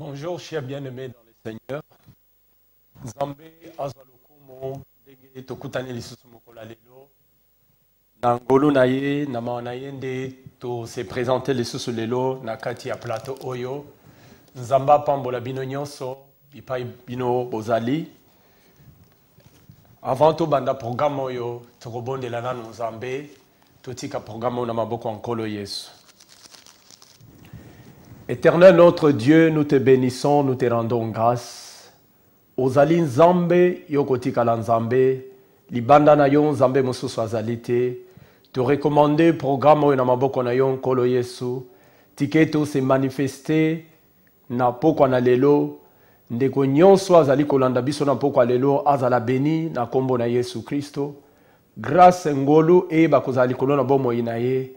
Bonjour, chers bien-aimés dans le Seigneur. Nzambe azwalukumu ndenge tokutani lisusu mokola lelo. Na ngolu na ye, na mawa na ye nde to se présenter lisusu lelo na kati ya plateau oyo. Nzamba pambola bino nyonso, bipai bino bozali. Avant to banda programme oyo, tokobondela nanu Nzambe, totika programme oyo na maboko ya nkolo Yesu. Éternel notre Dieu, nous te bénissons, nous te rendons grâce. Ozali Nzambe, yokotikala Nzambe, libanda na yo Nzambe mosusu azali te. Te recommander programme oyo na maboko na yo nkolo Yesu, tiketo se manifester na pokwa na lelo, ndeko nyonso azali kolanda biso na pokwa lelo azala beni na kombo na Yesu Kristo. Grâce ngolu e bakozali kolona bomoi na ye,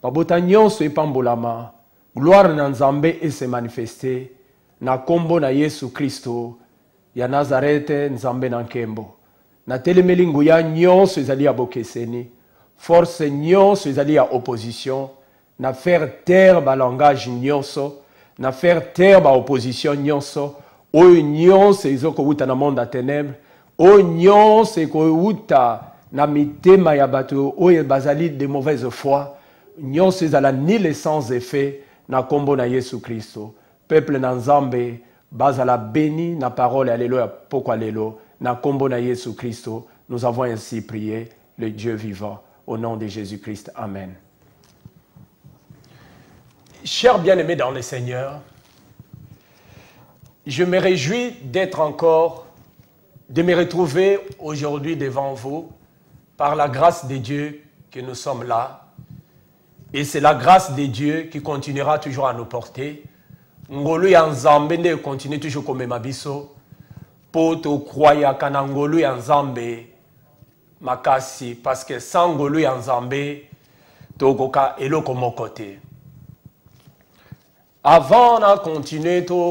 babota nyonso epambolama. Gloire na Nzambe et se manifester na kombo na Yesu Kristo ya Nazarete Nzambe na nkembo. Na telemeli nguya nyonso ezali ya bokeseni, force nyonso ezali ya opposition, na faire taire ba langage nyonso, na faire taire ba opposition nyonso, oyo nyonso ezokowuta na monde ya ténèbres, oyo nyonso ekowuta na mitema ya bato oyo bazali de mauvaise foi, nyonso ezala nul sans effet, na kombo na Yesu Kristo. Peuple na Nzambe, bazala béni na parole alléluia pokwa lelo, na kombo na Yesu Kristo. Nous avons ainsi prié, le Dieu vivant, au nom de Jésus-Christ. Amen. Chers bien-aimés dans le Seigneur, je me réjouis de me retrouver aujourd'hui devant vous, par la grâce de Dieu que nous sommes là. Et c'est la grâce de Dieu qui continuera toujours à nous porter. Ngolu ya Nzambe ne continue toujours comme mabiso. Poto croya kana ngolu ya Nzambe makasi. Parce que sans ngolu ya Nzambe, tokoka eloko mokote. Avant de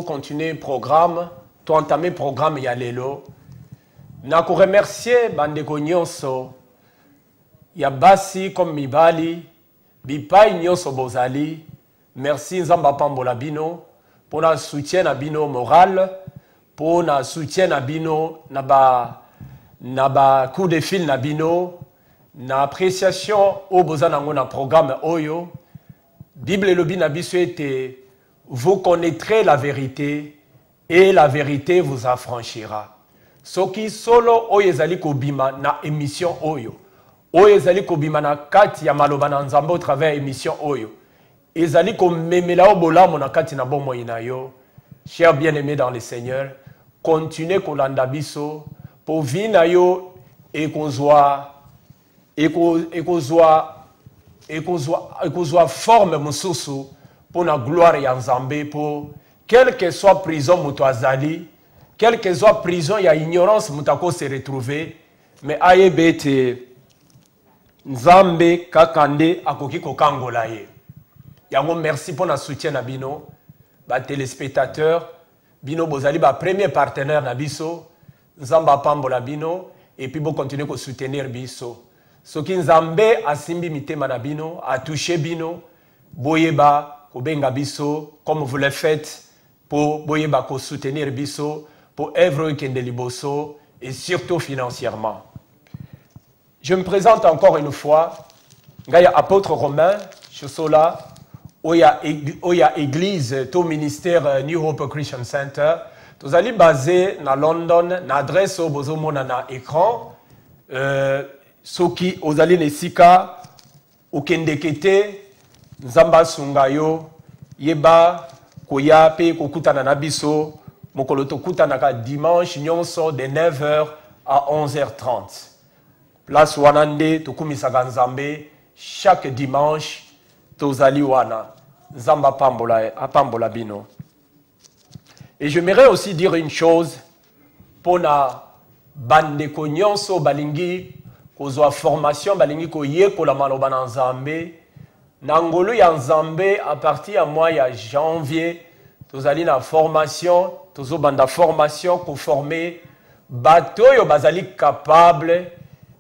continuer le programme, to entamer le programme ya lelo, na ko remercier bandeko nyonso ya basi comme mibali, bipai nyonso bozali, merci Nzamba pambola bino, pour na soutien na bino moral, pour na soutien na bino, na ba coup de fil na bino, na appréciation au bozanango na programme oyo. Bible lobi na biso ete, vous connaîtrez la vérité, et la vérité vous affranchira. Soki solo oyo ezali kobima na émission oyo. Oyo ezali kobima na kati ya maloba na Nzambe au travers émission oyo. Ezali komemela obolamu na kati na bomoi na yo. Chers bien-aimés dans le Seigneur, continuez kolanda biso pour vina yo ekozwa forme mususu pour na gloire ya Nzambe, pour quelle que soit prison muto azali, quelle que soit prison ya ignorance mutako se retrouver, mais ayebete Nzambe kakande akoki kokangola ye. Yango merci pour na soutien na bino, ba téléspectateurs, bino bozali ba premier partenaire na biso, Nzamba pambola bino, et puis bo continuer ko soutenir biso. Soki Nzambe asimbi mitema na bino, a touché bino, boyeba ko benga biso comme vous le faites pour boyeba ko soutenir biso pour œuvre kende liboso et surtout financièrement. Je me présente encore une fois. Ngaya apôtre Romain, je suis là. Oya église, tout ministère New Hope Christian Center. Nous allons basé na London, na adresse au bozomona na écran. Soki ozali nesika okendekete Nzamba sungayo yeba koya pe kokutana na biso mokolo tokutana ka dimanche nyonso de 9h à 11h30. Place wanande tukumisaka Nzambe chaque dimanche tozali wana Nzamba apambola bino. Et j'aimerais aussi dire une chose pour na bandeko nyonso balingi kozwa formation balingi koyekola maloba na Nzambe na ngolu ya Nzambe à partir ya mois ya janvier tozali na formation tozobanda formation ko former bato yo bazali capable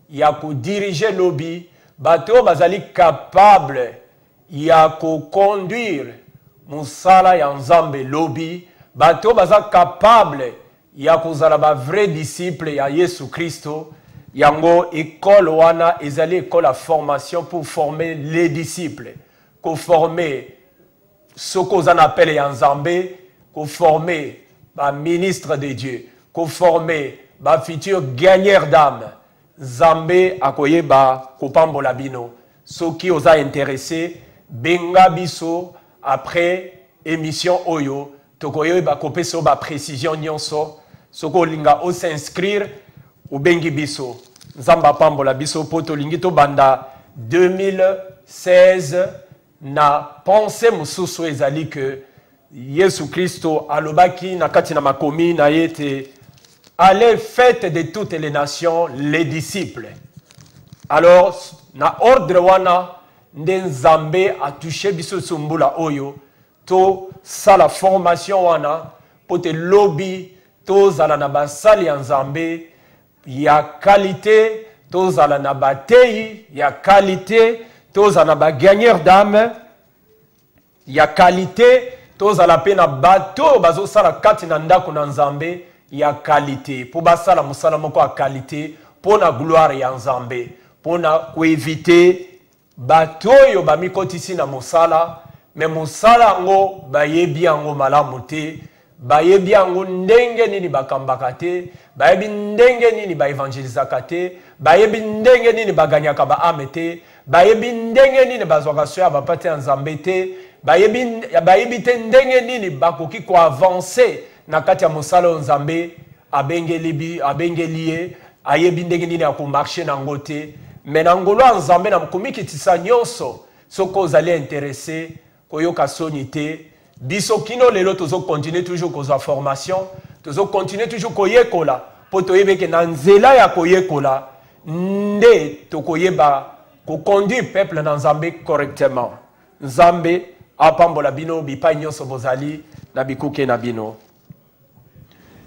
ya ko diriger lobby, bato bazali capable ya ko conduire musala ya Nzambe lobby, bato baza capable ya kozala ba vrai disciple ya Yesu Christo. Yango école wana ezali école à formation pour former les disciples, pour former ce qu'on appelle ya Nzambe, pour former ba ministre de Dieu, pour former ba futur gagneur d'âme. Nzambe akoyeba kopambola bino. Soki oza intéressé, benga biso après émission oyo, tokoyeba kopesa ba précision nyonso, soko linga o s'inscrire ou bengi biso. Nzamba pambola biso poto lingi to banda 2016 na pensée mususu ezali que Yesu Christo alobaki na kati na makomi na yete allez faites de toutes les nations les disciples. Alors na ordre wana nde Nzambe a touché biso sumbula oyo to sala formation wana pote lobby to zala na basali ya Nzambe ya qualité, tous à la nabatei, ya qualité, tous à la gagneur d'âme, ya qualité, tous à la peine à bateau, bazo sala katina ndako na Nzambe, ya qualité. Pour basala musala moko a qualité, pour na gloire ya Nzambe, pour na éviter bateau yo ba mikotisi na musala, mais musala ngo ba yebi ngo malamu te. Bayebi yango ndenge nini bakambaka te, bayebi ndenge nini ba evangelizaka te, bayebi ndenge nini baganyaka ba ame te, bayebi ndenge nini bazwaka soya bapate ya Nzambe te, bayebi te ndenge nini bakoki ko avancer na kati ya mosala Nzambe abengeli ye, ayebi ndenge nini ya ko marcher nango te. Mais na ngolo ya Nzambe na komikitisa nyonso soko ozali intéressé koyoka soni te. Biso kino lelo tozo continuer toujours kozwa formation, tozo continuer toujours koyekola, po toyebe ke na nzela ya koyekola nde tokoyeba ko conduire peuple na Nzambe correctement. Nzambe apambola bino bipai nyonso bozali na bikuke na bino.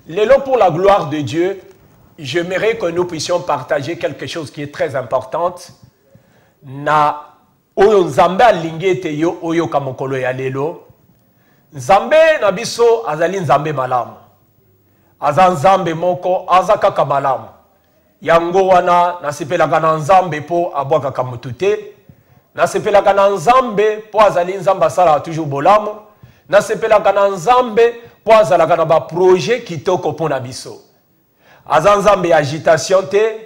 Lelo pour la gloire de Dieu, j'aimerais que nous puissions partager quelque chose qui est très important na oyo Nzambe alingi ete yo oyo kamokolo ya lelo. Nzambe na biso azali Nzambe malamu. Aza Nzambe moko aza kaka malamu. Yango wana nasepelaka na Nzambe po abwaka mutu te. Nasepelaka na Nzambe po azali Nzambe asala toujours bolamu. Nasepelaka na Nzambe po azalaka na ba projet kitoko pona biso. Aza Nzambe ya agitation te.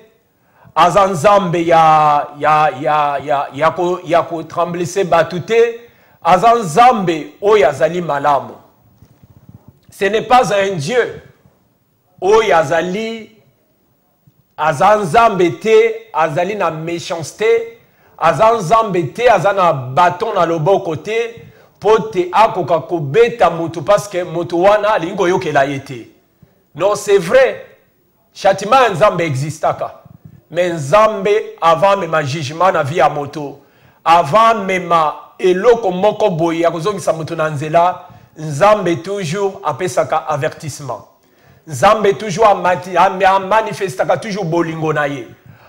Aza Nzambe ya ko tremblisse batu te. Azan Nzambe oyazali malamu. Ce n'est pas un Dieu oyazali azan Nzambe te azali na méchanceté, azan Nzambe te azana bâton na loboko te pote akoka kobeta mutu parce que mutu wana lingo yokela yete. Non, c'est vrai. Châtiment Nzambe existaka. Mais Nzambe avant même jugement na vie à moto, avant même eloko moko boye ya kozongisa mutu na nzela, Nzambe toujours apesaka avertissement. Nzambe toujours a manifestaka toujours bolingo na ye,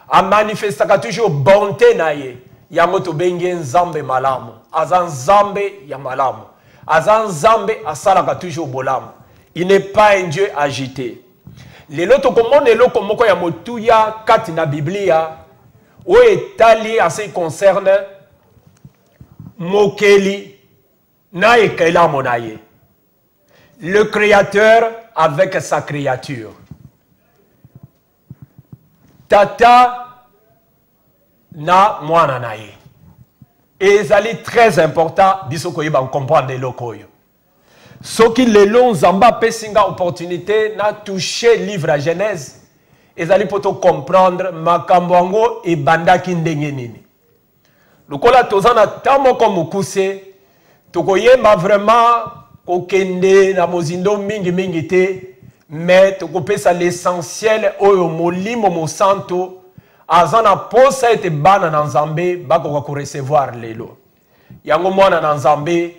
a manifestaka toujours bonté na ye. Yango to benge Nzambe malamu. Aza Nzambe ya malamu. Aza Nzambe asalaka toujours bolamu. Il n'est pas un Dieu agité. Lelo to komona eloko moko ya motuya kati na Biblia o etali en ce qui concerne Mokeli na ekela monaye. Le créateur avec sa créature. Tata na mwana naye. Et ezali très important biso koyeba comprendre lokoyo. Soki lelo Nzamba pesinga opportunité na toucher livre à Genèse, ezali poto comprendre makambo yango ebandaki ndenge nini. Lokola tozana tamo comme mukuse, tokoyemba vraiment kokende na mozindo mingi te, mais tokopesa l'essentiel oyo molimo mo santo azana posa ete bana na Nzambe bakoka ko recevoir lelo. Yango mwana na Nzambe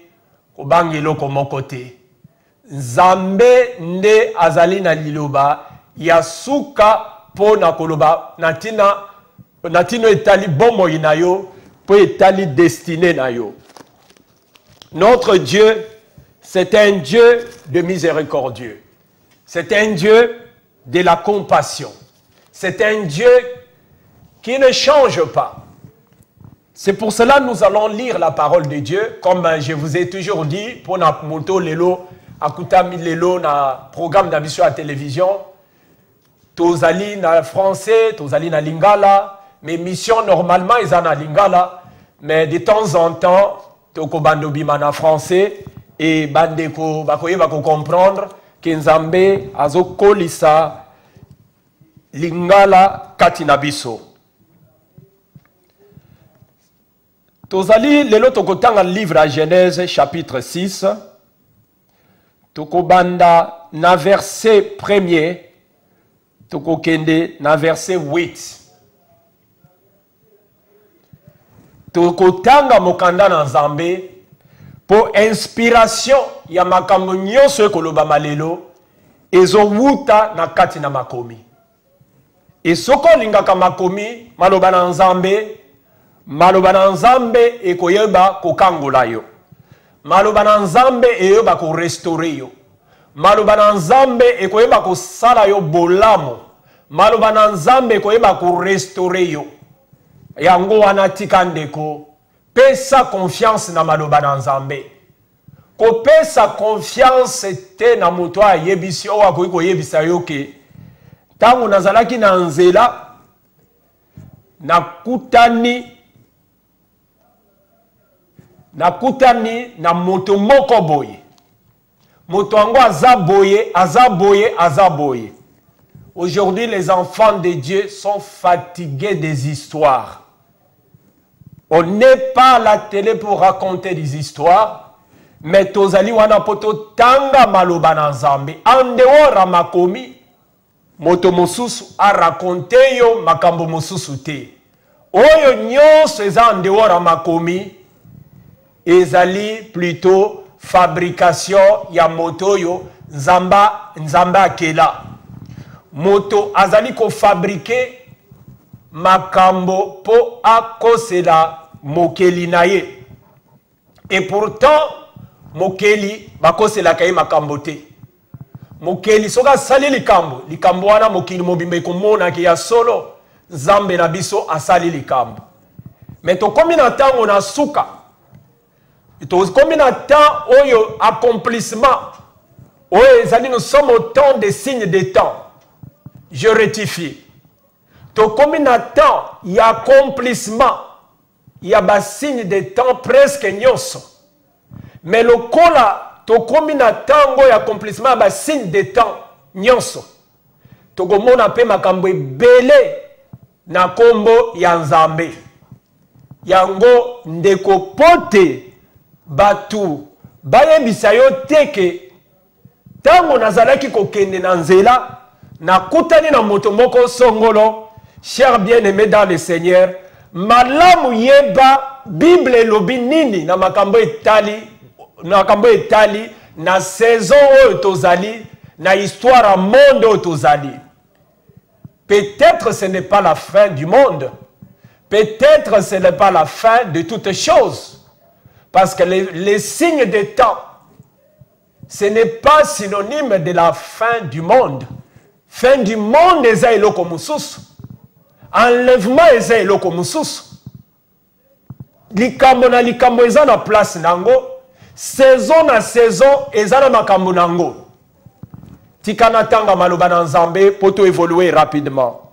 kobangi loko moko te. Nzambe nde azali na liloba ya suka po na koloba natino etali bomo inayo po etali destiné na yo. Notre Dieu, c'est un Dieu de miséricordieux. C'est un Dieu de la compassion. C'est un Dieu qui ne change pas. C'est pour cela que nous allons lire la parole de Dieu, comme je vous ai toujours dit, pour na moto lelo, akutami lelo na programme d'ambition à télévision, tozali na français, tozali na lingala, mes missions normalement ils en na lingala, mais de temps en temps, toko bando bima na français et bandeko bakoye bako comprendre que Nzambe azokolisa lingala katina biso. Tozali lelo tokotanga livre à Genèse chapitre 6. Tokobanda na verset 1er. Tokokende na verset 8. Tokotanga mokanda na Nzambe pour inspiration ya makambo nyonso ekoloba malelo ezowuta na kati na makomi. Esoko lingaka makomi maloba na Nzambe, maloba na Nzambe ekoyeba kokangola yo. Maloba na Nzambe eyoba ko restaurer yo. Maloba na Nzambe ekoyeba ko sala yo bolamo. Maloba na Nzambe ekoyeba ko restaurer yo. Yango wana tikandeko pesa confiance na maloba na Nzambe. Ko pesa confiance te na moto ayebisi o akoyi koyebisa yo ke tango nazalaki na nzela nakutani na moto moko boye. Moto ango azaboye, azaboye, azaboye. Aujourd'hui, les enfants de Dieu sont fatigués des histoires. On n'est pas à la télé pour raconter des histoires, mais tozali wana poto tanga maloba na Nzambe. En dehors makomi, moto mosusu a raconté yo makambo mosusu te. Oyo nyonso eza en dehors makomi, ezali plutôt fabrication ya moto yo Nzamba akela. Moto azali ko fabriquer makambo po akosela mokeli na ye. Et pourtant mokeli bakosela kaye makambo te. Mokeli soka sali likambo wana mokili mobimbe komona ki ya solo Nzambe na biso asali likambo. Mais to komi na tango na suka. To komi na temps oyo accomplissement. Oyo ezali nous sommes au temps des signes des temps. Je rectifie. To komi na temps y a accomplissement. Il y a ba signe des temps presque nyonso. Mais le kola to komi na tango ya accomplissement ba signe des temps nyonso. To komona pe makambo ebele na kombo ya Nzambe. Yango ndeko pote batu bayebisa yo teke tango nazalaki kokende na nzela nakutani na moto moko songolo. Cher bien-aimé dans le Seigneur, malamu yeba Bible elobi nini na makambo etali na saison oyo tozali na histoire à monde oyo tozali. Peut-être ce n'est pas la fin du monde. Peut-être ce n'est pas la fin de toutes choses. Parce que les signes des temps, ce n'est pas synonyme de la fin du monde. Fin du monde eza eloko mususu. Enlèvement eza eloko mususu. Likambo na likambo eza na place nango. Saison na saison eza na makambo nango. Tikana tanga maloba na Nzambe poto évoluer rapidement.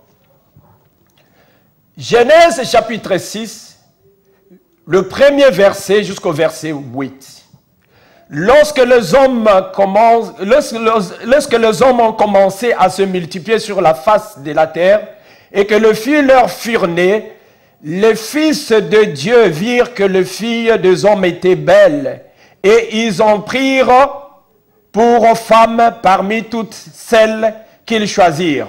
Genèse chapitre 6, le premier verset jusqu'au verset 8. Lorsque les hommes ont commencé à se multiplier sur la face de la terre et que les filles leur furent nées, les fils de Dieu virent que les filles des hommes étaient belles et ils en prirent pour femmes parmi toutes celles qu'ils choisirent.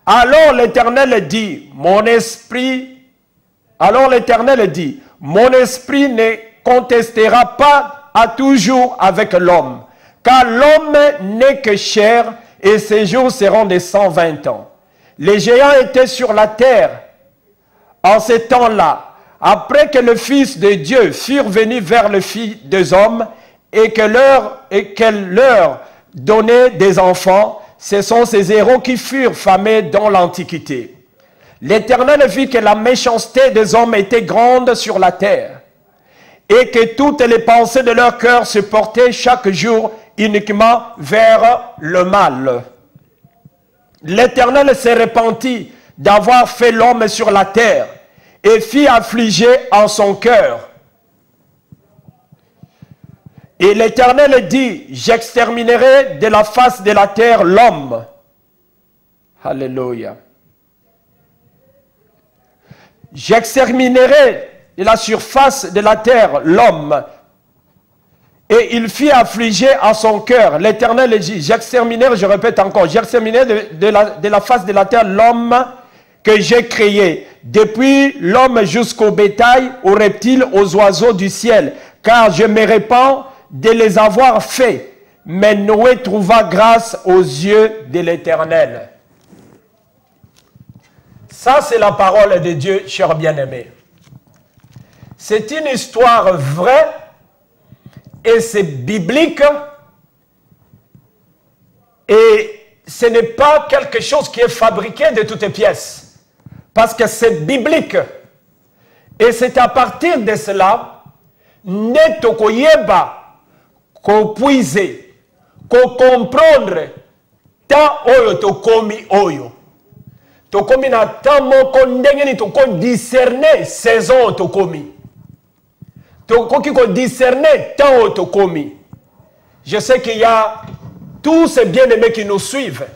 Alors l'Éternel dit, mon esprit ne contestera pas à toujours avec l'homme, car l'homme n'est que chair et ses jours seront de 120 ans. Les géants étaient sur la terre en ce temps-là. Après que le Fils de Dieu furent venus vers le Fils des hommes, et qu'elle leur donnait des enfants. Ce sont ces héros qui furent famés dans l'Antiquité. L'Éternel vit que la méchanceté des hommes était grande sur la terre et que toutes les pensées de leur cœur se portaient chaque jour uniquement vers le mal. L'Éternel se repentit d'avoir fait l'homme sur la terre et fit affliger en son cœur. Et l'Éternel dit, j'exterminerai de la face de la terre l'homme. Alléluia. J'exterminerai de la surface de la terre l'homme. Et il fit affliger à son cœur. L'Éternel dit, j'exterminerai, je répète encore, j'exterminerai de la face de la terre l'homme que j'ai créé, depuis l'homme jusqu'au bétail, aux reptiles, aux oiseaux du ciel, car je me répands de les avoir faits. Mais Noé trouva grâce aux yeux de l'Éternel. Ça, c'est la parole de Dieu, chers bien-aimés. C'est une histoire vraie et c'est biblique. Et ce n'est pas quelque chose qui est fabriqué de toutes pièces. Parce que c'est biblique. Et c'est à partir de cela, ne tokoyeba, ko puise, ko comprendre, ta oyo tokomi oyo. Tokomi na ta moko ndenge ni toko discerner saison tokomi. Tokoki ko discerner ta oyo tokomi. Je sais qu'il y a tous ces bien-aimés qui nous suivent.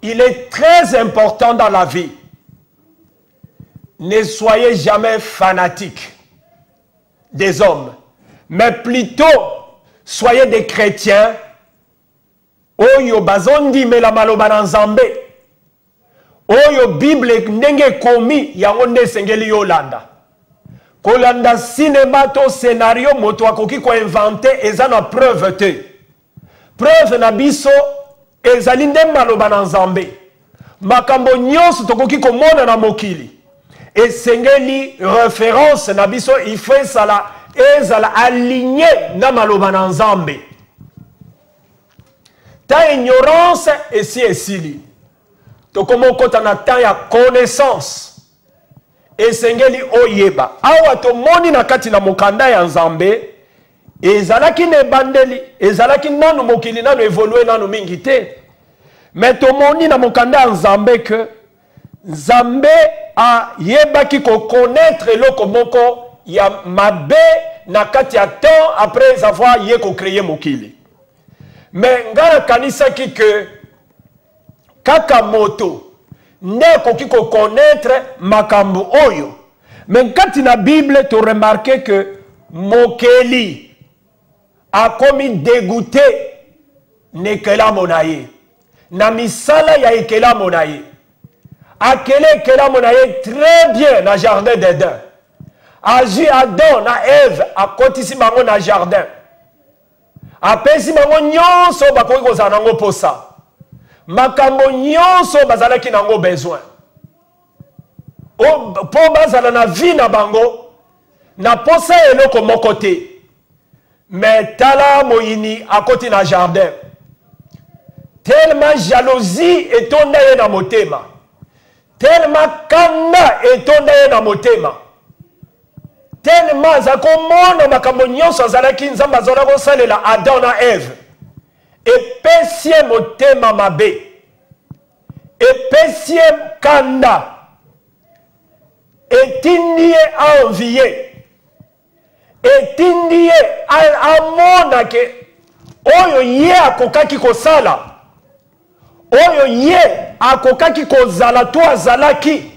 Il est très important dans la vie. Ne soyez jamais fanatiques des hommes, mais plutôt soyez des chrétiens. Oyo bazondi me la maloba na Nzambe. Oyo Bible ndenge komi yango nde sengeli yolanda. Kolanda cinéma to scénario moto akoki ko inventer eza na preuve te. Preuve na biso ezali nde maloba na Nzambe. Makambo nyonso tokoki komona na mokili. Et sengeli référence na biso il faut sala ezala aligné na maloba na Nzambe. Ta ignorance esi esili. Tokomo kota na ta ya connaissance. Et sengeli oyeba. Awa to moni na kati na mokanda ya Nzambe. Ezalaki ne bandeli. Ezalaki nanu mokili nanu évoluer nanu mingi te. Mais to moni na mokanda ya Nzambe que Nzambe a yebaki ko connaître eloko moko ya mabe na kati ya temps après avoir yeko créé mokili. Mais ngara kanisa ki que kaka moto ne koki ko connaître makambo oyo. Mais kati na Bible tu remarquer que mokeli a komi dégoûté nekela monaye. Na misala ya ekela monaye. Akele kela monaye très bien na jardin d'Eden. Agi Adam na Ève a kotisi bango na jardin. Apesi bango nyonso bakoki kozala nango posa. Makambo nyonso bazalaki nango besoin. Po bazala na vie na bango na posa eloko moko te. Mais tala moyini akoti na jardin. Tellement jalousie etonda ye na motema. Tellement kanda etonda ye na motema. Tellement zakomona makambo nyonso azalaki Nzambe azala kosalela Adam na Ève. Epesie motema mabe. Epesie kanda. Etindi ye envier. Etindi ye amona ke oyo ye akokaki kosala. Oyo ye akokaki kozala to azalaki.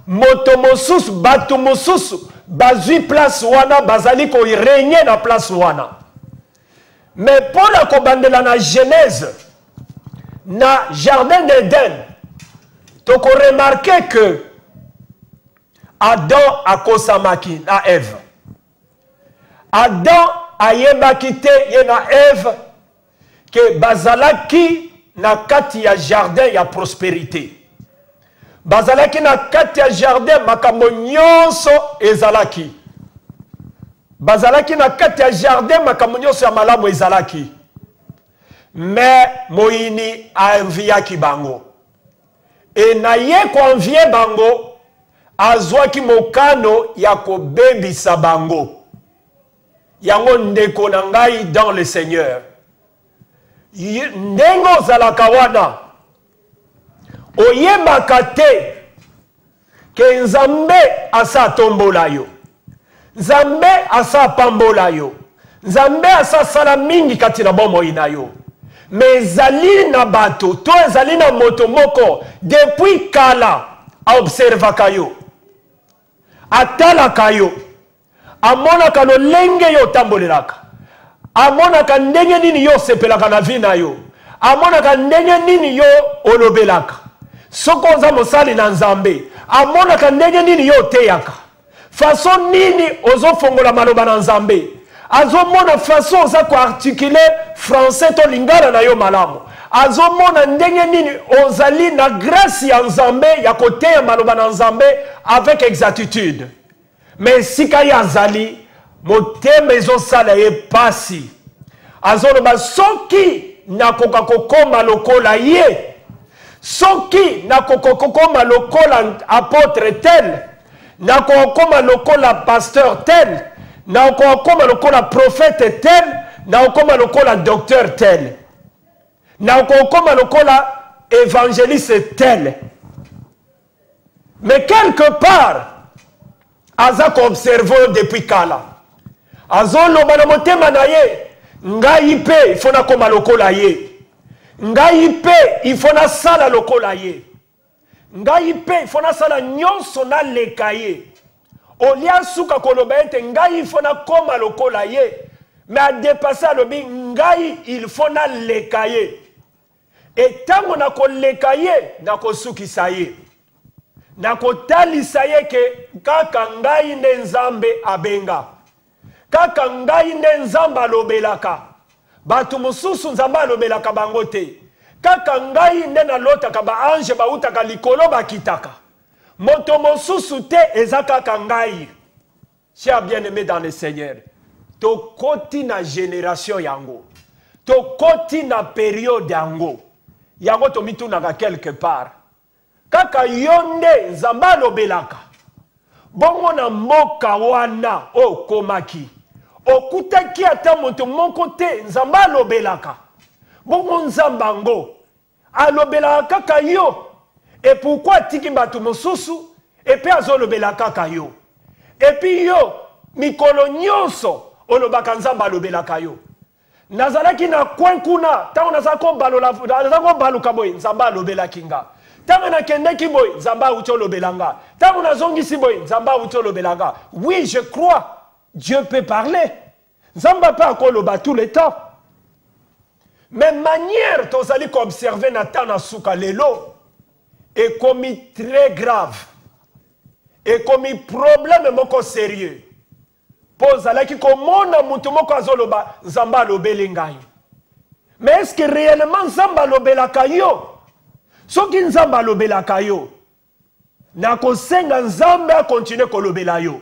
Moto mosusu bato mosusu bazui place wana bazali ko régner na place wana. Mais pour la kobandela na Genèse na jardin d'Éden, tu ko remarquer que Adam akosamaki na Ève. Adam ayebaki te ye na Ève que bazalaki na kati ya jardin ya prospérité. Bazalaki na kati ya jardin makambo nyonso ezalaki. bazalaki na kati ya jardin makambo nyonso ya malamu ezalaki. Mais Moïni enviaki bango. Et na ye konvie bango azwaki mokano ya kobebisa bango. Yango ndeko na ngai dans le Seigneur. Ndengo ozalaka wana oyebaka te ke Nzambe asa tombola yo. Nzambe asa pambola yo. Nzambe asa sala mingi kati na bomoi na yo. Mais ezali na bato to ezali na moto moko depuis kala aobservaka yo, atalaka yo, amonaka lolenge yo tambolelaka, amonaka ndenge nini yo sepelaka na vi na yo, amonaka ndenge nini yo olobelaka. Soko oza mosali na Nzambe amonaka ndenge nini yo teyaka, façon nini ozofongola maloba na Nzambe, azomona façon oza koarticuler français to lingala na yo malamu, azomona ndenge nini ozali na grâce ya Nzambe ya koteya maloba na Nzambe avec exactitude. Mais sika ya azali motema ezosala ye pasi, azoloba soki nakoka kokoma lokola ye, soki nakoka kokoma lokola apôtre tel, nakokoma lokola pasteur tel, nakokoma lokola prophète tel, nakokoma lokola docteur tel, nakokoma lokola évangéliste tel. Mais quelque part aza ko observer depuis kala, azoloba na motema na ye, ngai pe ifona koma lokola ye, ngai pe ifona sala lokola ye, ngai pe ifona sala nyonso na leka ye. Olia suka koloba ete ngai ifona koma lokola ye, mais a dépassé alobi ngai il fona leka ye. Et tango na koleka ye na kosukisa ye, na kotalisa ye ke kaka ngai nde Nzambe abenga, kaka ngai nde Nzambe alobelaka, batu mosusu Nzambe alobelaka bango te, kaka ngai nde nalotaka ba ange bautaka likolo bakitaka, moto mosusu te eza kaka ngai. Chers bien-aimés dans le Seigneur, to koti na génération yango, to koti na période yango, yango to mitunaka quelque part, kaka yonde Nzambe alobelaka, bongo na mboka wana okomaki, okutaki ata moto moko te Nzambe alobelaka, bongo Nzambe ango alobelaka kaka yo. Et pourquoi tiki batu mosusu et puis azolobelaka kaka yo, et puis yo mikolo nyonso olobaka Nzambe alobelaka yo. Nazalaki na kwen kuna tango nazako baluka boy Nzambe alobelaki nga, tango nakendeki boy Nzambe auti olobelanga, tango nazongisi boy Nzambe auti olobelanga. Oui, je crois Dieu peut parler, Nzambe peut akoloba tout le temps, mais manière tozali ko observer na tana suka lelo est commis très grave, et commis problème moko sérieux. Pose à la qui komona mutu moko azoloba Nzambe alobeli ngai. Mais est-ce que réellement Nzambe alobelaka yo? Soki Nzambe alobelaka yo, na kosenga Nzambe a continuer kolobela yo.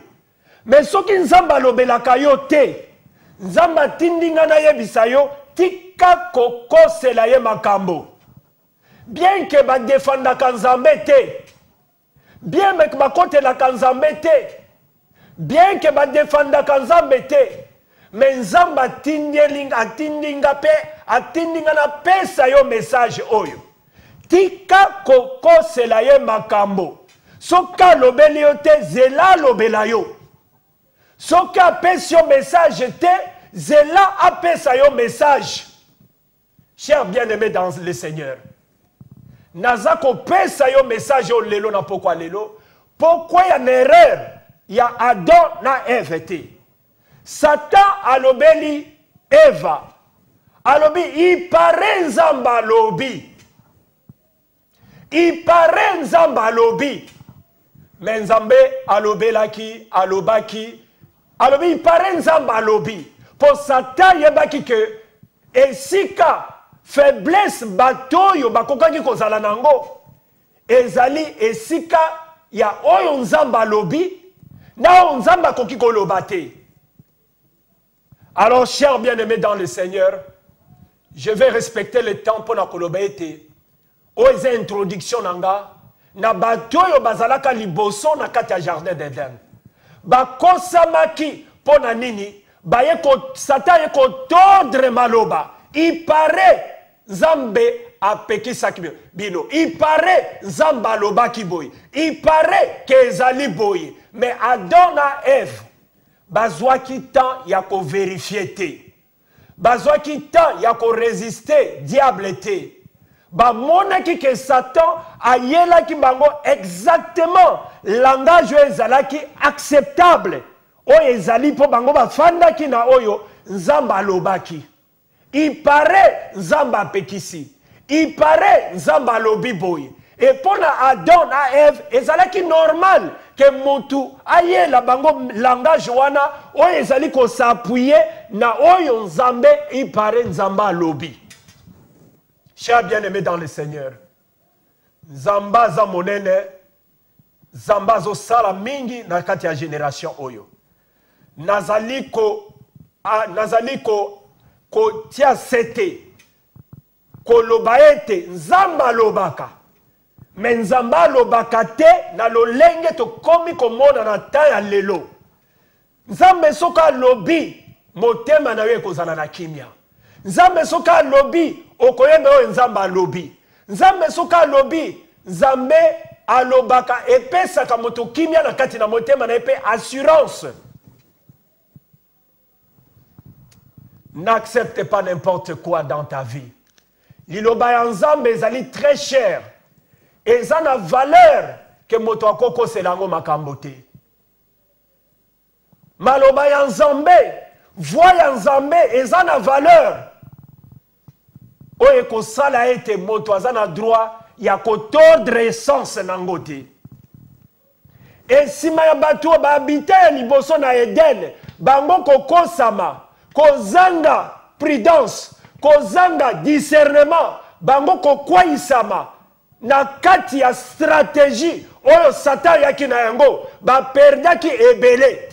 Mais soki Nzambe alobelaka yo te, Nzambe atindinga na yebisa yo tika kokosela ye makambo. Bien que ba défenda Nzambe te, bien que ba kote la Nzambe te, bien que ba défenda Nzambe te, mais Nzambe atindinga pe, atindinga na pesa yo message oyo. Tika kokosela ye makambo. Soka lobeli yo te, zela lobela yo. Soka apesi yo message te, zela apesa yo message. Chers bien-aimés dans le Seigneur, nazako pesa yo message yo lelo na pokwa lelo, pourquoi y a une erreur? Y a Adam na Eve te. Satan alobeli Eva, alobi il paraît Nzambe alobi, il paraît Nzambe alobi, mais Nzambe alobelaki, alobaki, alobi il paraît Nzambe alobi. Pour Satan yebaki que esika faiblesse batoyo bakokaki kozala nango ezali esika ya oyo Nzambe alobi na oyo Nzambe akoki koloba te. Alors, chers bien-aimés dans le Seigneur, je vais respecter le temps pour la kolobete. Oise introduction nanga na batoyo bazalaka liboso na kati ya jardin d'Eden. Bakosamaki pona nini baye ko Satan ye ko tordre maloba. Il paraît Nzambe apekisaki bino. Il paraît Nzamba lobaki boy. Il paraît que ezali boy. Mais Adam na Ève bazwaki temps ya ko vérifier te. Bazwaki temps ya ko résister diable te. Bamonaki que Satan ayelaki bango exactement langage ezalaki acceptable. Oyo ezali po bango bafandaki na oyo Nzamba alobaki. Il paraît Nzamba pekisi. Il paraît Nzamba lobi boy. Et pour Adam na Ève ezalaki normal que mutu ayela bango langage wana oyo ezali ko s'appuyer na oyo Nzambe il paraît Nzamba lobi. Chers bien-aimés dans le Seigneur, Nzamba za monene, Nzamba zo sala mingi na kati ya génération oyo. Nazaliko tia sete, ko lobaete, Nzamba lobaka. Men Nzamba lobaka te na lolenge to komi komona na ta ya lelo. Nzambe soka lobi, motema na we kozala na kimia. Nzambe soka lobi, okoyembe oyo Nzamba alobi. Nzambe soka alobi, Nzambe alobaka epesaka moto kimia na kati na motema na epe assurance. N'accepte pas n'importe quoi dans ta vie. Liloba ya Nzambe ezali très cher. Eza na valeur que moto akoko selango makambo te. Maloba ya Nzambe, voix ya Nzambe eza na valeur. Oye ko sala ete moto azana droit ya ko tordre essence nango te. Et sima ya batu ba habite liboso na Eden, bango ko kosama, ko zanga prudence, ko zanga discernement, bango ko kwaisama na kati ya stratégie oyo Satan yaki na yango, ba perdaki ebele.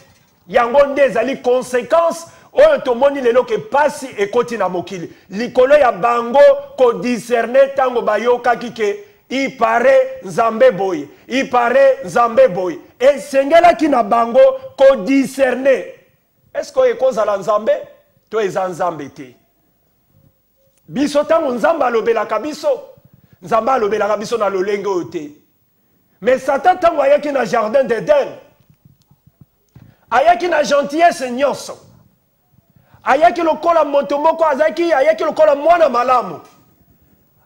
Yango nde ezali conséquence oyo tomoni lelo ke pasi ekoti na mokili. Likolo ya bango ko discerner tango bayokaki ke il paraît Nzambe boy. Il paraît Nzambe boy. Et sengelaki na bango ko discerner. Est-ce que ekozala Nzambe? To eza Nzambe te. Biso tango Nzamba alobelaka biso. Nzamba alobelaka biso na lolenge oyo te. Mais Satan tango ayaki na jardin d'Eden, ayaki na gentillesse nyonso. Ayaki lokola moto moko azaki, ayaki lokola mwana malamu.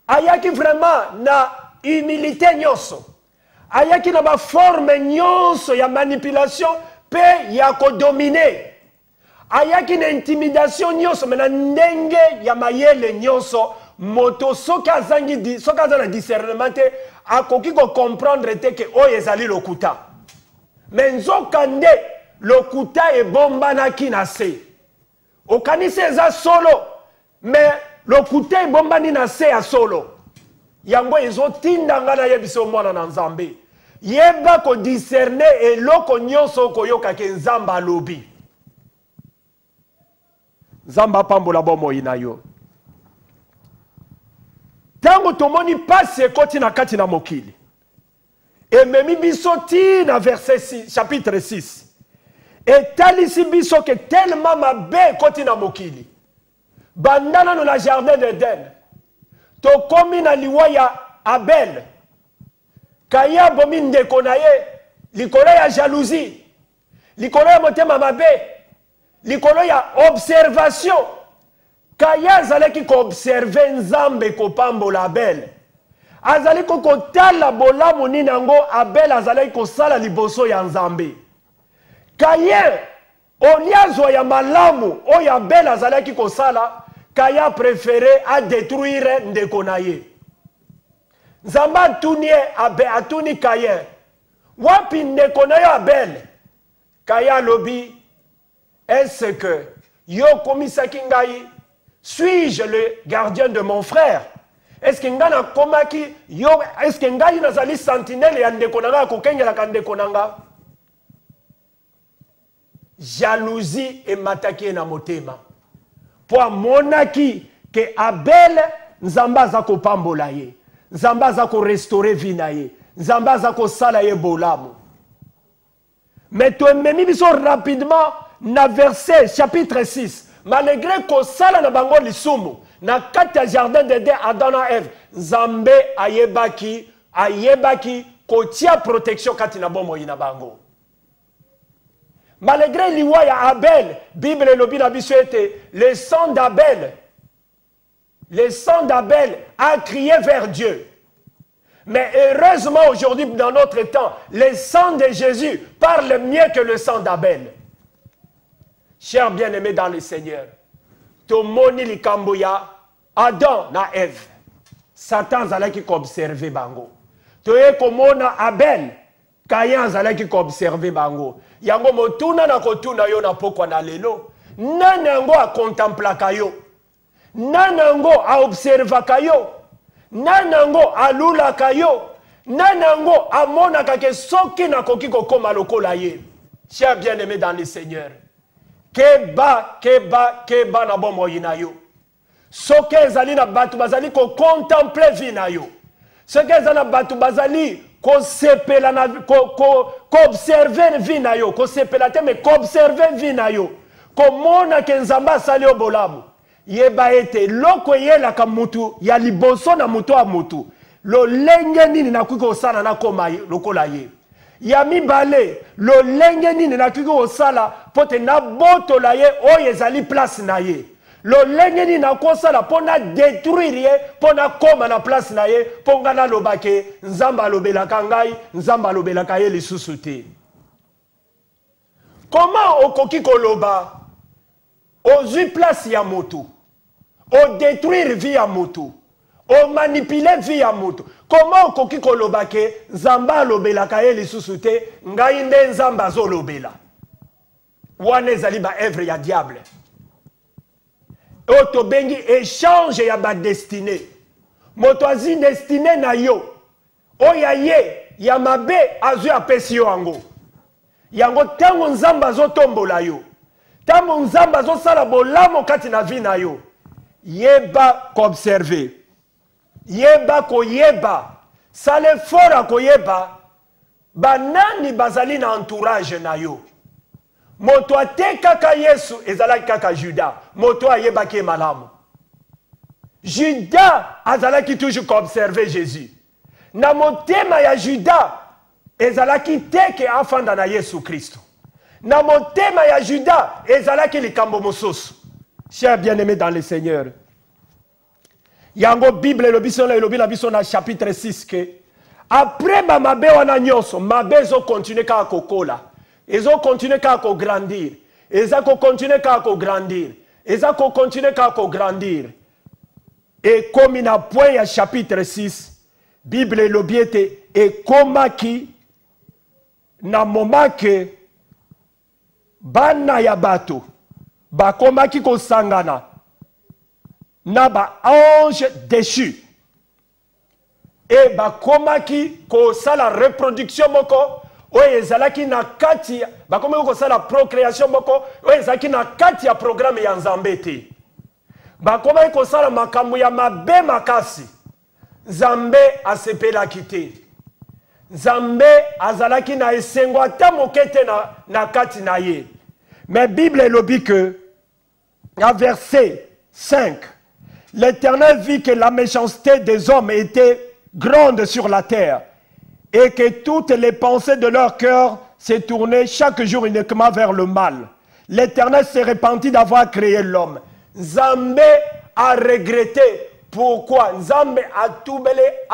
Ayaki vraiment na humilité nyonso. Ayaki na ba forme nyonso ya manipulation pe ya ko dominer. Ayaki na intimidation nyonso mena ndenge ya mayele nyonso. Moto soki azangi soki azana discernement te akoki ko comprendre te ke oyo ezali lokuta. Mais nzoka nde lokuta ebombanaki na se. Okanisi eza solo, mais lokuta ebombani na se ya solo. Yango ezotinda nga na yebiso mwana na Nzambe. Yeba ko discerner eloko nyonso koyoka ke Nzamba alobi. Nzamba pambola bomoi na yo. Tango tomoni pasi ekoti na kati na mokili. Ememi biso ti na verset 6, chapitre 6. Et talisi biso ke tellement mabe ekoti na mokili. Bandana no na jardin d'Eden. To komi na liwa ya Abel. Kaya bomi ndeko na ye. Likolo ya jalousie. Likolo ya motema mabe. Likolo ya observation. Kaya azalaki ko observe Nzambe ko pambola Abel. Azali ko kotala bolamu ni nango Abel azalaki ko sala liboso ya Nzambe. Kaya oliazo ya malamu oyo Abel azalaki ko sala, Kaya préféré à détruire ndeko na ye. Nzambe atuni Kaya. Wapi ndeko na yo Abel? Kaya lobi, est-ce que yo komisaki ngai? Suis-je le gardien de mon frère? Est-ce que ngana komaki yo, est-ce que ngai nazali sentinelle ya ndeko nanga kokengela ka ndeko nanga? Jalousie et mataki na motema. po amonaki ke Abel nzambe aza kopambola ye, nzambe aza korestore vi na ye, nzambe aza kosala ye bolamu. Mais toememi biso rapidement na verset chapitre 6. Malgré kosala na bango lisumu na kati ya jardin d'Eden Adam na Eve, nzambe ayebaki kotia protection kati na bomoi na bango. Malgré liwa ya Abel, Bible elobi na biso ete le sang d'Abel a crié vers Dieu. Mais heureusement aujourd'hui dans notre temps, le sang de Jésus parle mieux que le sang d'Abel. Chers bien-aimés dans le Seigneur, tomoni likambo ya Adam na Eve. Satan zalaki ko observer bango. Toye komona Abel, Kayan zalaki ko observer bango. Yango motuna na kotuna yo na pokwa na lelo. Nanango a contemplaka yo. Nanango a observaka yo. Nanango a lulaka yo. Nanango a monaka ke soki na koki kokoma lokola ye. Chers bien-aimés dans le Seigneur, keba na bomo yina yo. Soki ezali na batu bazali ko contempler vi na yo. Soki ezali na batu bazali ko sepela na ko observer vi na yo, ko sepela te me ko observer vi na yo. Ko mona ke nzamba sali obolamu. Yeba ete loko yela ka mutu ya liboso na mutu a mutu. Lo lenge nini na kuko sana na koma lokola ye. Ya mibale lo lenge nini na kuko sala pote na boto la ye oye zali place na ye. Lo lenge nini na kosala pona détruire ye pona koma na place na ye ponga na lobake nzamba lobela kangai nzamba lobela kaye lisusu te. Comment okoki koloba ozui place ya motu, o détruire vie ya motu, o manipuler vie ya motu? Comment okoki koloba ke nzamba lobela kaye lisusu te ngai nde nzamba zo lobela? Wane ezali ba œuvre ya diable. Oto bengi échange ya ba destinée. Moto azi destinée na yo. Oya ye ya mabe azu apesi yo ango. Yango tango nzamba zo tombola yo. Tango nzamba zo sala bolamo kati na vi na yo. Yeba ko observer. Yeba ko yeba. Sale fora ko yeba. Banani bazali na entourage na yo. Moto ate kaka Yesu ezalaki kaka Juda. Moto ayebaki malamu. Juda azalaki toujours qu'observer Jésus. Na motema ya Juda ezalaki teke afanda na Yesu Kristo. Na motema ya Juda ezalaki likambo mosusu. Chers bien-aimés dans le Seigneur, yango Bible elobi na biso na chapitre 6 ke après ba mabe wana nyonso mabe zo continuer ka kokola. Ils ont continué à grandir. Ils ont continué à grandir. Ils ont continué à grandir. Et comme il a point à chapitre 6, Bible et l'obiete et comment qui na moment que bana ya bato ba koma ki ko sangana na ba ange déchu et ba koma ki ko sala reproduction moko. Oye ezalaki na kati bakome ko sala procréation moko oye ezalaki na kati ya programme ya Nzambe te. Bakome ko sala makambo ya mabe makasi. Nzambe asepelaki te. Nzambe azalaki na esengo ata mokete na kati na ye. Mais Bible elobi que à verset 5, l'Éternel vit que la méchanceté des hommes était grande sur la terre, et que toutes les pensées de leur cœur se tournaient chaque jour uniquement vers le mal. L'Éternel s'est repenti d'avoir créé l'homme. Nzambe a regretté. Pourquoi? Nzambe a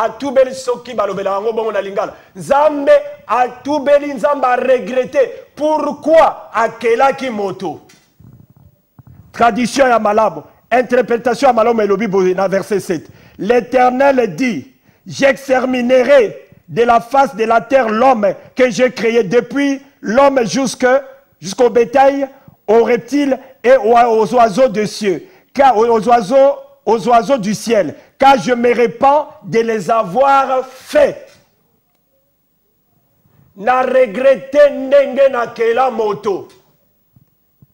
toubeli soki balobela ngo bongo na lingala. Nzambe a toubeli, Nzambe a regretté. Pourquoi akelaki moto? Tradition ya malamu, interprétation ya malamu elobi na verset 7. L'Éternel dit, j'exterminerai de la face de la terre l'homme que j'ai créé, depuis l'homme jusqu'au bétail, aux reptiles et aux oiseaux des cieux, car aux oiseaux du ciel, car je me répands de les avoir faits. Na regretté ndenge na kela moto.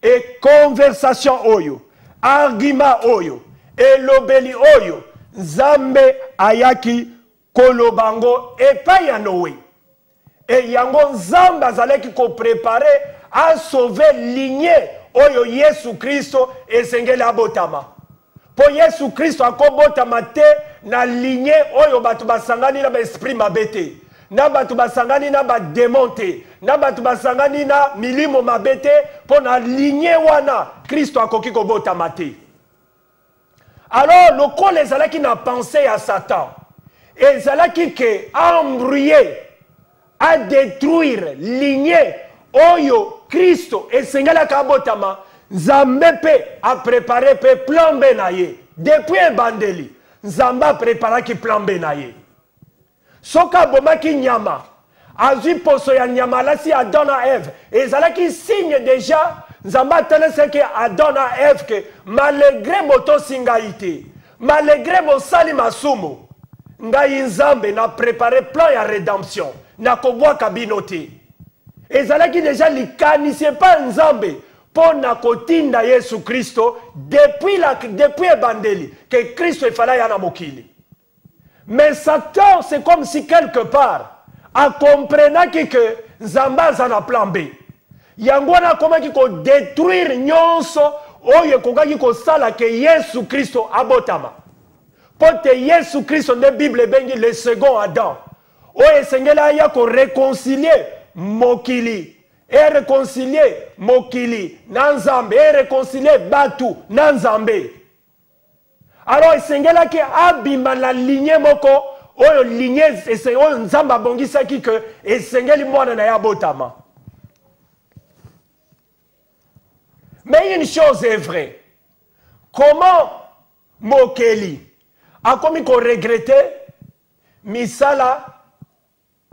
Et conversation oyo argument oyo elobeli oyo Nzambe ayaki kolobango epai ya Noé. Et yango Nzambe azalaki ko préparer à sauver lignée oyo Yesu Kristo esengeli abotama. Po Yesu Kristo akobotama te na lignée oyo batu basangani na ba esprit mabete. Na batu basangani na ba démonté. Na batu basangani na milimo mabete po na lignée wana Kristo akoki kobotama te. Alors le col ezalaki na pensée à Satan. Ezalaki ke embrouiller à détruire lignée oyo Kristo esengela kabotama Nzambe pe a préparé pe plan B na ye depuis ebandeli Nzambe a préparé ki plan B na ye soka bomaki nyama azui poso ya nyama lasi Adam na Ève ezalaki signe déjà Nzambe atelese ke Adam na Ève ke malgré moto singaite malgré mosali masumu ngai Nzambe na préparé plan ya rédemption na kobwaka bino te ezalaki déjà likanisie pa Nzambe po na kotinda Yesu Kristo depuis ebandeli que Kristo efala ya na mokili. Mais Satan c'est comme si quelque part a comprenaki que Nzambe aza na plan B. Yango wana akomaki ko détruire nyonso oyo ekokaki kosala ke Yesu Kristo abotama. Pote Yesu Kristo nde Bible bengi le second Adam. Oyo esengela ya ko réconcilier mokili. Et réconcilier mokili na Nzambe. Et réconcilier batu na Nzambe. Alors esengela ki abima la lignée moko oyo lignée oyo Nzambe abongisaki ke esengeli mwana na ya botama. Mais une chose est vraie. Comment mokeli a commis qu'on regrettait misala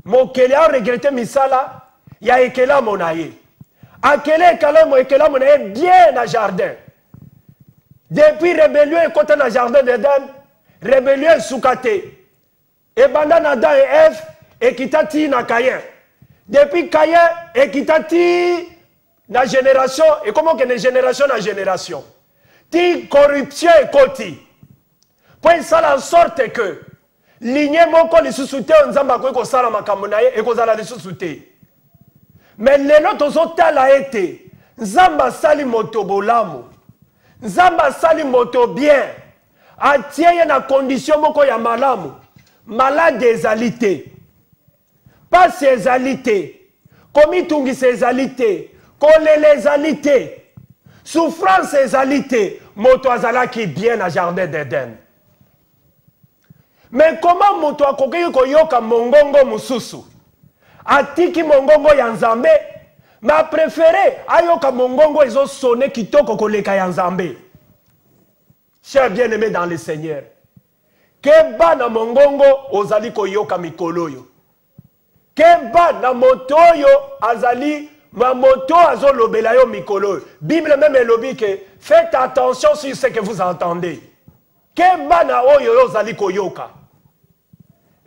mokeli a regretté misala ya ekela monaye akele ekela monaye bien na jardin depuis rébellion et côté na jardin d'Éden rébellion soukate et banda na Adam et Ève et kitati na Caïn depuis Caïn et kitati na génération et comment que de génération na génération ti corruption et koti pour ça en sorte que lignée moko lisusu te Nzambe akoki kosala makambo na ye ekozala lisusu te. Mais lelo tozotala ete Nzambe asali moto bolamu Nzambe asali moto bien atie ye na condition moko ya malamu malade ezali te pasi ezali te komitungisa ezali te kolela ezali te souffrance ezali te moto azalaki bien na jardin d'Éden. Mais comment moto akoki koyoka mongongo mususu atiki mongongo ya Nzambe ma préféré ayoka mongongo ezo sonné kitoko koleka ya Nzambe. Chers bien-aimés dans le Seigneur, que bana mongongo ozali koyoka mikolo yo, que bana motoyo azali ma moto azolobela yo mikolo. Bible même elobi que faites attention sur ce que vous entendez. Que bana oyo ozali koyoka.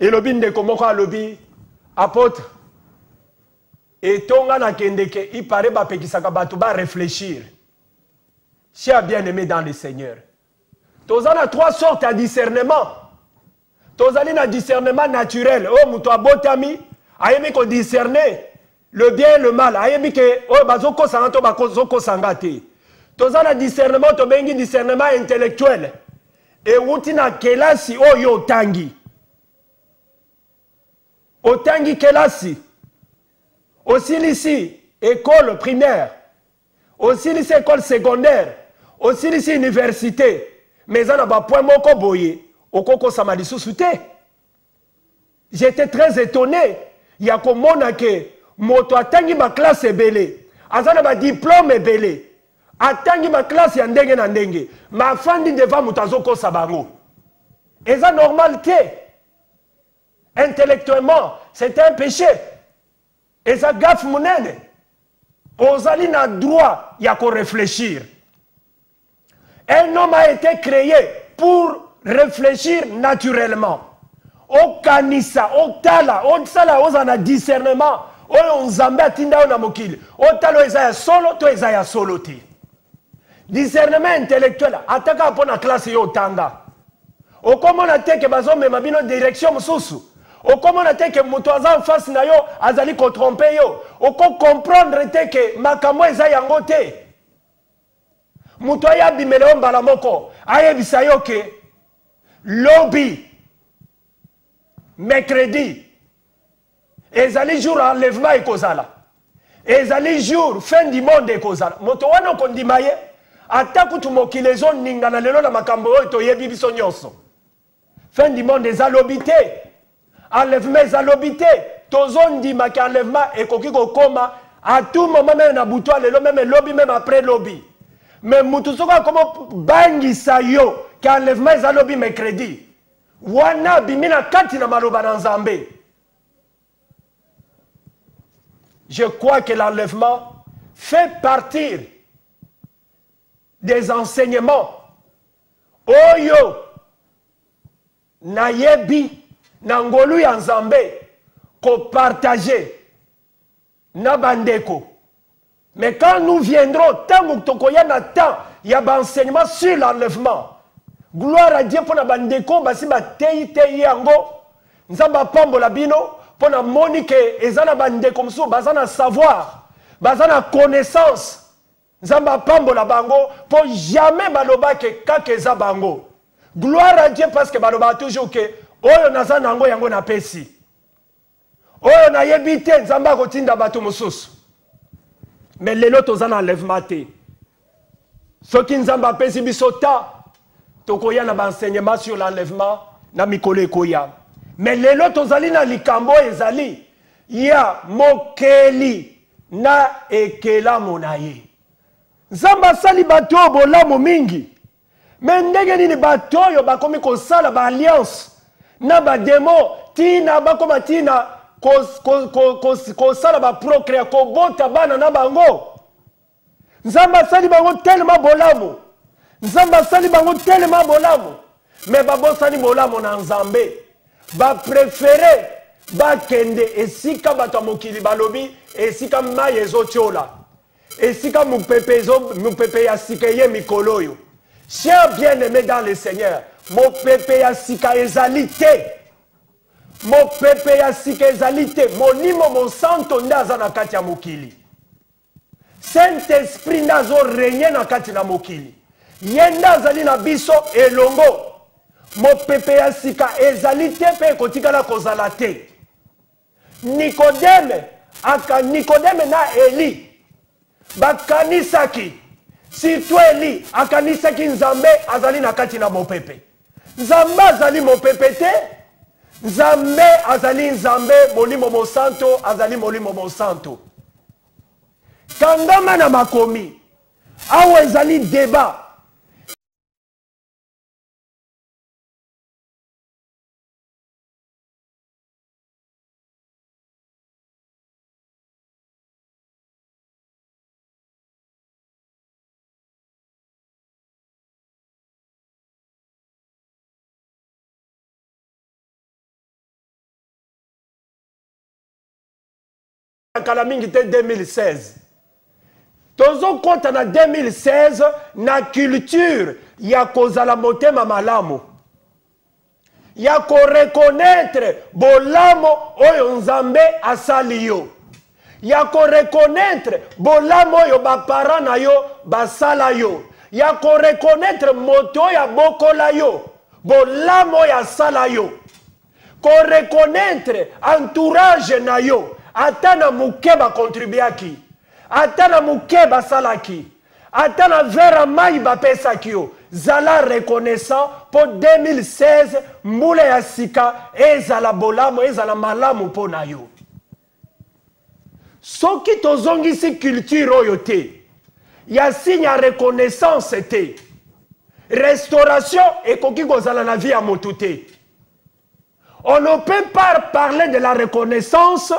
Elobi ndeko moko alobi apôtre et tonga na kendeke il paraît ba pekisaka batu ba réfléchir. Chers bien-aimés dans le Seigneur, tozana trois sortes de discernement. Tozali na discernement naturel. Oh muto abotami ayemi ko discerner le bien et le mal. Ayemi ke oh bazoko sangato bazoko sangate. Tozana discernement to bengi discernement intellectuel. Et wuti na kelasi oyo tangi. Otangi kelasi, aussi ici école primaire, aussi ici école secondaire, aussi ici université, mais on a pas point moko boye, okoko samadi sousouté. J'étais très étonné, il y a comme on a que moto atangi ma classe est belé, azana ba diplôme est belé, atangi ma classe ya ndenge na ndenge, ma fandi devant mutazoko sabango. Et ça normalité. Intellectuellement, c'est un péché. Et ça gaffe mon aide. Ozali na droit, il y a qu'à réfléchir. Un homme a été créé pour réfléchir naturellement. Au kanisa, au tala, au sala, au zana discernement, au nzambe atinda au namokili. Au talo ezaya solo, to ezaya solo ti. discernement intellectuel ataka pour la classe yo tanga. O comment on te que bazo me mabino direction mususu. O comment on te que mutu aza en face na yo azali ko tromper yo. O ko comprendre te que makambo eza yango te. Mutu aya bimele mbala moko ayebisa yo ke lobby mercredi ezali jour enlèvement ekozala. Ezali jour fin du monde ekozala. Moto wana kondima ye ata kutu mokili ezo ningana lelo na makambo oyo toyebi biso nyonso. Fin du monde ezalobi te. Enlèvement ezalobi te. Tozo ndima ki enlèvement ekoki kokoma à tout moment même na buto lelo même lobby même après lobby. Mais mutu soka komo bangisa yo ki enlèvement ezalobi mercredi. Wana bimina kati na maloba na Nzambe. Je crois que l'enlèvement fait partir des enseignements. Oyo nayebi nangolu ya Nzambe ko partager na bandeko. Mais quand nous viendrons, tant que tokoya na temps, il y a un enseignement sur l'enlèvement. Gloire à Dieu pour na bandeko basi ba tei yango. Nzamba pambola bino pour na monique ezana bandeko msu bazana savoir, bazana connaissance. Nzamba pambola bango pour jamais baloba ke kakeza bango. Gloire à Dieu parce que baloba toujours que oyo nazana yango yango na pesi. Oyo na yebite nzamba kotinda batu mususu. Mais lelo tozana enlèvement te. Soki nzamba pesi bisota tokoya na enseignement sur l'enlèvement na mikolo ekoya. Mais lelo tozali na likambo ezali ya mokeli na ekela monaye. Nzamba sali bato bolamu mingi. Mais ndenge nini bato yo bakomi kosala ba alliance na ba demo tina bakoma tina kosala ba procréer ko bota bana na bango. Nzamba sali bango tellement bolamu. Nzamba sali bango tellement bolamu. Mais babosani bolamu na Nzambe. Ba préféré ba kende esika bato mokili balobi esika mai ezotiola. Esika mupepe ya sika ye mikolo yo. Chers bien-aimés dans le Seigneur, mon pepe ya sika ezalité. Mon pepe ya sika ezalité. Mon limo mon santo ndaza na kati ya mokili. Saint-Esprit nazo régner na kati na mokili. Yenda zali na biso elongo. Mon pepe ya sika ezalité pe kotikala kozala te. Nicodème na Eli. Bakanisaki. Surtout Eli akanisaki Nzambe azali na kati na mopepe. Nzambe azali mopepe te. Nzambe azali Nzambe molimo mosanto azali molimo mosanto. Kangama na makomi. Awa ezali débat. Kalamingi te 2016. Tozo compte na 2016 na culture ya kozala motema malamu. Ya ko reconnaître bolamo oyo Nzambe asali yo. Ya ko reconnaître bolamo oyo ba parents na yo basala yo. Ya ko reconnaître moto ya bokola yo. Bolamo ya sala yo. Ko reconnaître entourage na yo. Atana mukeba contribuaki. Atana mukeba salaki. Atana vera mai bapesa kio. Zala reconnaissant pour 2016 mbule ya sika ezala bolamu ezala malamu pona yo. Soki tozongisi culture oyo te. Ya signe ya reconnaissance te. Restauration ekoki kozala na vie ya motu te. On ne peut pas parler de la reconnaissance.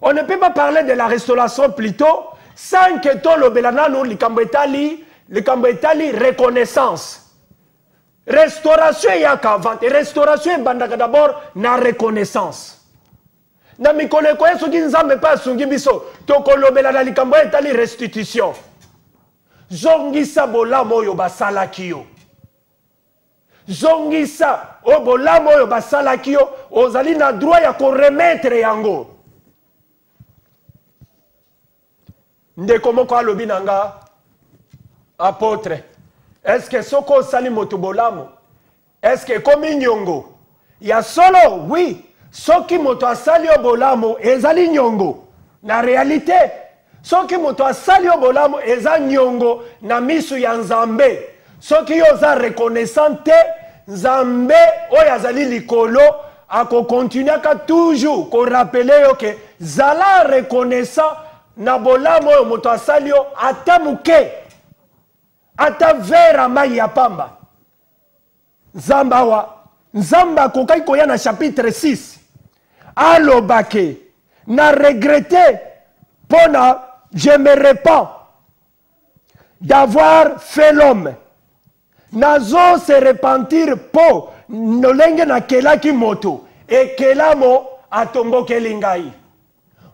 On ne peut pas parler de la restauration plutôt sans que tout le belanano likambetali reconnaissance. Restauration ya kavant. Restauration bandaka d'abord na reconnaissance. Na mikole ko yeso ki Nzambe pa sungi biso to kolobela na likambetali restitution. zongisa bolamu oyo basalaki yo. Zongisa o bolamu oyo basalaki yo, ozali na droit ya ko remettre yango. Ndeko moko alobi nanga, apôtre, est-ce que soko sali moto bolamu? Est-ce que komi nyongo? Ya solo, oui. Soki moto asali yo bolamu, ezali nyongo. Na réalité, soki moto asali yo bolamu, eza nyongo na misu ya Nzambe. Soki yo za reconnaissante, Nzambe oyo azali likolo, ako continue ka toujours ko rappeler yo ke zala reconnaissant na bolamu oyo moto asali yo ata muke, ata vera mai ya pamba. Nzamba akokai koya na chapitre 6. Alobake na regretter pona je me repens d'avoir fait l'homme. Nazo se repentir po nolenge na kelaki moto e kelamo atombokeli ngai.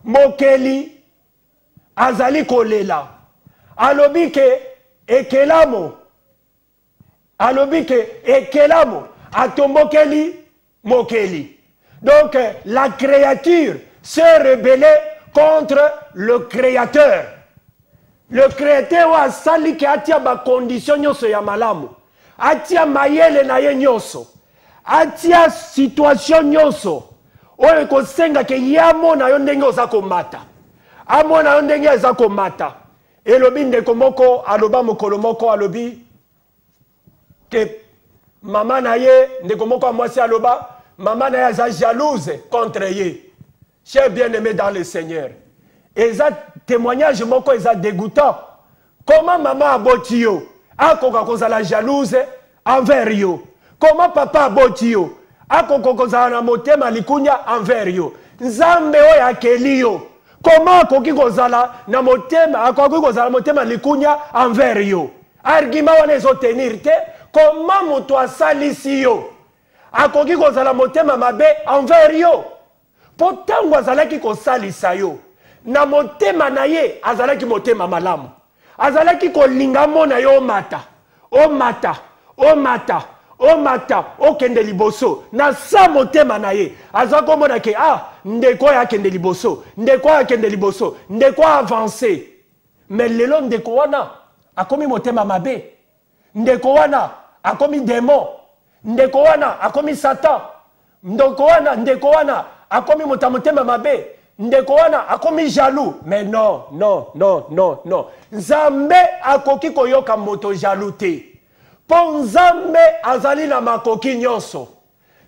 Mokeli azali kolela. Alobike ekelamo. Alobike ekelamo atombokeli mokeli. Donc la créature s'est rebellée contre le créateur. Le créateur a sali ke atia ba condition nyoso ya malamu. Atia mayele na ye nyoso. Atia situation nyoso. Oyo ko senga ke yamo na yo ndenge ozako mata. Amo na yo ndenge ozako mata. Elobi ndeko moko aloba mokolo moko alobi ke mama na ye ndeko moko amwasi aloba maman na ya jalouse contre ye. Cher bien-aimé dans le Seigneur. Et ça témoignage moko eza dégoûtant. Comment maman aboti yo? Akoka kozala jalouse envers yo. Comment papa aboti yo? Akoka kozala na motema likunya envers yo. Nzambe oyo akeli yo. Comment akoki kozala na motema, akoki kozala motema likunya envers yo? Argument wana ezotenir te. Comment moto asalisi yo? Akoki kozala motema mabe envers yo. Potango azalaki kosalisa yo. Na motema na ye azalaki motema malamu. Azalaki kolinga mona yo omata. Omata. Omata. Omata. Okende liboso. Na sa motema na ye. Azako mona ke ndeko ya kende liboso. Ndeko ya kende liboso. Ndeko avancer. Mais lelo ndeko wana akomi motema mabe. Ndeko wana akomi démon. Ndeko wana akomi Satan. Ndeko wana akomi motema mabe. Ndeko wana akomi jaloux. Mais non, non, non, non, non. Nzambe akoki koyoka moto jaloux te. Po Nzambe azali na makoki nyonso.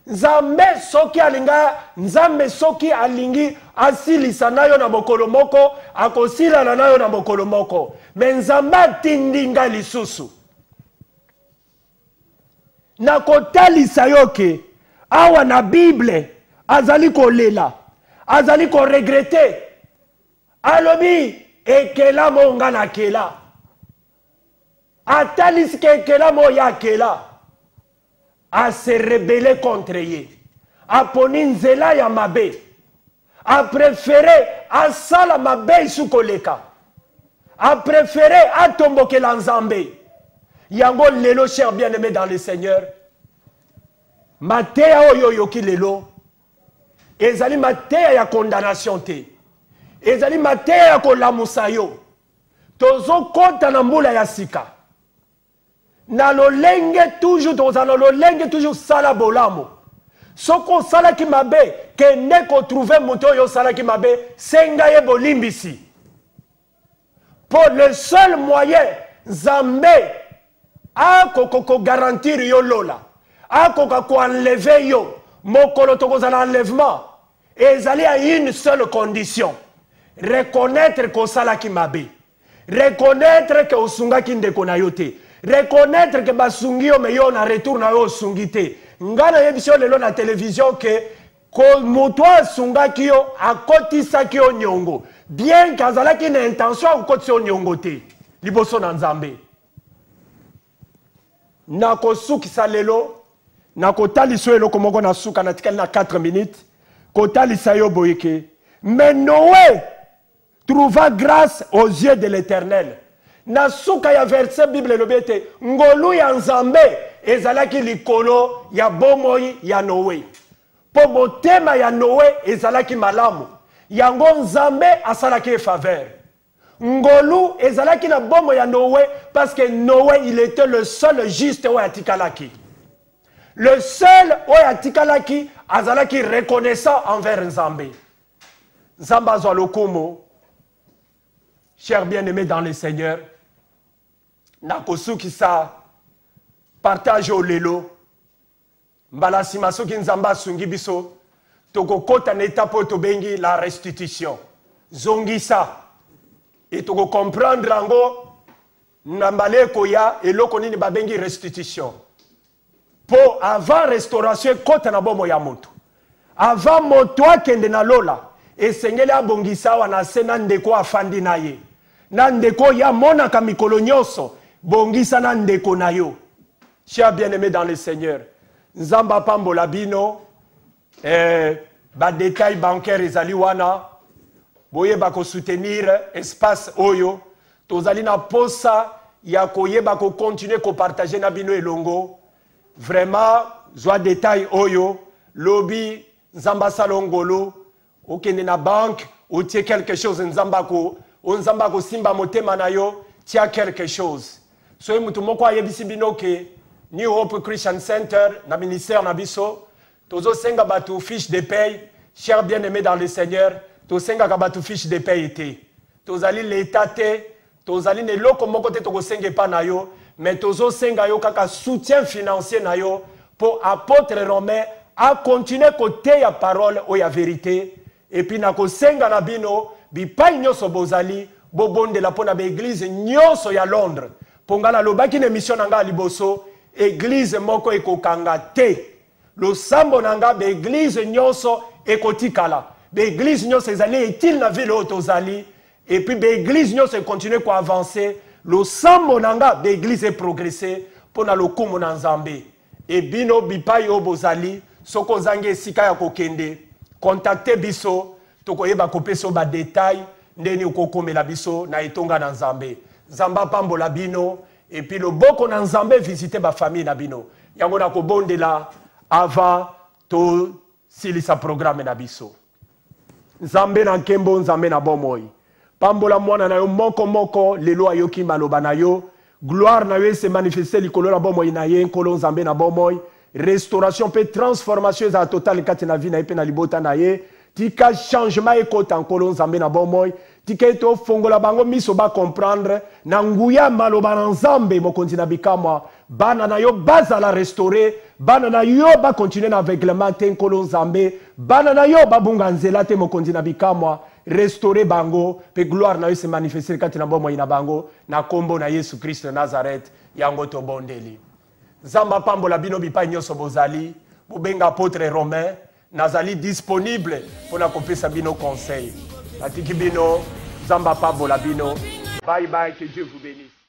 Nzambe soki alinga, Nzambe soki alingi asilisa nayo na mokolo moko, akosila na nayo na mokolo moko. Mais Nzambe atindinga lisusu. Na kotalisa yoke awa na Bible azali kolela, azali ko regretter. Alobi ekela monga na kela. Atalis ke ekela mo ya kela. A se rebeller contre ye. A poni nzela ya mabe. A préféré a sala mabe sukoleka. A préféré a tomboke la Nzambe. Yango lelo cher bien-aimé dans le Seigneur. Matea oyo yoki lelo. Ezali matea ya condamnation te. Ezali matea ya kolamusa yo. Tozo konta na mbula ya sika. Na lolenge toujours toza na lolenge toujours sala bolamo. Soko sala ki mabe ke neko trouver moto yo sala ki mabe senga ye bolimbisi. Pour le seul moyen Nzambe akoko garantir yo lola. Akoko ko enlever yo. Mokolo tokozala enlèvement. Ezali à une seule condition. Reconnaître ko sala ki mabe. Reconnaître que osunga ki ndeko na yo te. Reconnaître que basungi yo me yo na retour na yo osungi te. Ngana yebisio lelo na télévision que ko moto asunga ki yo akotisa ki yo nyongo. Bien kazala ki na intention akotisa yo nyongo te. Liboso na Nzambe. Na kosukisa lelo na kotaliso eloko moko na suka na tikali na 4 minutes. Kotalisa yo boyeke. Mais Noé trouva grâce aux yeux de l'Éternel. na suka ya verset Bible lobete ngolu ya nzambe ezalaki likolo ya bomoi ya Noé. Po motema ya Noé ezalaki malamu. Yango nzambe asalaki faveur. Ngolu ezalaki na bomo ya Noé parce que Noé il était le seul juste oyo atikalaki. Le seul oyo atikalaki azalaki reconnaissant envers Nzambe. Nzambe azwa lokumu. Chers bien-aimés dans le Seigneur, nakosukisa partage au lelo. Mbala sima soki Nzambe asungi biso tokokota na étape tobengi la restitution. Zongisa et toko comprendre ango nambale koya eloko nini babengi restitution. Po avant restauration kota na bomo ya moto. Avant moto akende na lola esengeli abongisa wana sena ndeko afandi na ye. Na ndeko ya monaka mikolo nyonso bongisa na ndeko na yo. Chers bien-aimés dans le Seigneur, Nzamba pambola bino ba détail bancaire ezali wana boye bako soutenir espace oyo tozali na posa ya koyeba ko continuer ko partager na bino elongo vraiment zwa détail oyo lobby Nzamba salongolo okende na banque otie quelque chose Nzamba ko simba motema na yo tia quelque chose so mutu moko ayebisi bino ke New Hope Christian Center na ministère na biso tozo senga batu fiche de paye. Chers bien-aimés dans le Seigneur, to senga ka batu fiche de paye été tozali l'état te tozali ne loko moko te toko senga pa na yo mais tozo senga yo kaka soutien financier na yo pour apôtre Romain à continuer côté ya parole o ya vérité et puis na ko senga na bino bi pai nyoso bozali bobonde la pona be église nyoso ya Londres pongala lobaki ne mission nanga liboso église moko ekokanga te lo sambo nanga be église nyonso ekotikala be église nyonso ezali utile na ville otozali et puis be église nyonso continue ko avancer lo sambo nanga be église progresser pona lo kumu na Nzambe et bino bipai obozali soko zange esika ya kokende contacter biso tokoyeba kopesa ba détail ndeni ukokomela biso na etonga na Nzambe Nzamba pambola bino et puis le boko na Nzambe visiter ba famille na bino yango na kobondela avant to silisa programme na biso Nzambe na nkembo Nzambe na bomoi pambola mwana na yo moko lelo ayoki maloba na yo gloire na yo se manifester likolo na bomoi na ye nkolo Nzambe na bomoi restauration pe transformation za total kati na vie na pe na libota na ye tika changement ekota nkolo Nzambe na bomoi tika eto fongola bango miso ba comprendre na nguya maloba na Nzambe mokonzi na bikamwa bana na yo bazala restaurer bana na yo ba continuer na aveuglement te nkolo Nzambe bana na yo ba bunga nzela te mokonzi na bikamwa restaurer bango pe gloire na yo se manifester kati na bomoi na bango na kombo na Yesu Christ Nazareth yango to bondeli Nzamba pambola bino bipai nyoso bozali bobenga apôtre Romain nazali disponible pour na kopesa bino conseil atiki bino Nzamba pambola bino bye bye que Dieu vous bénisse.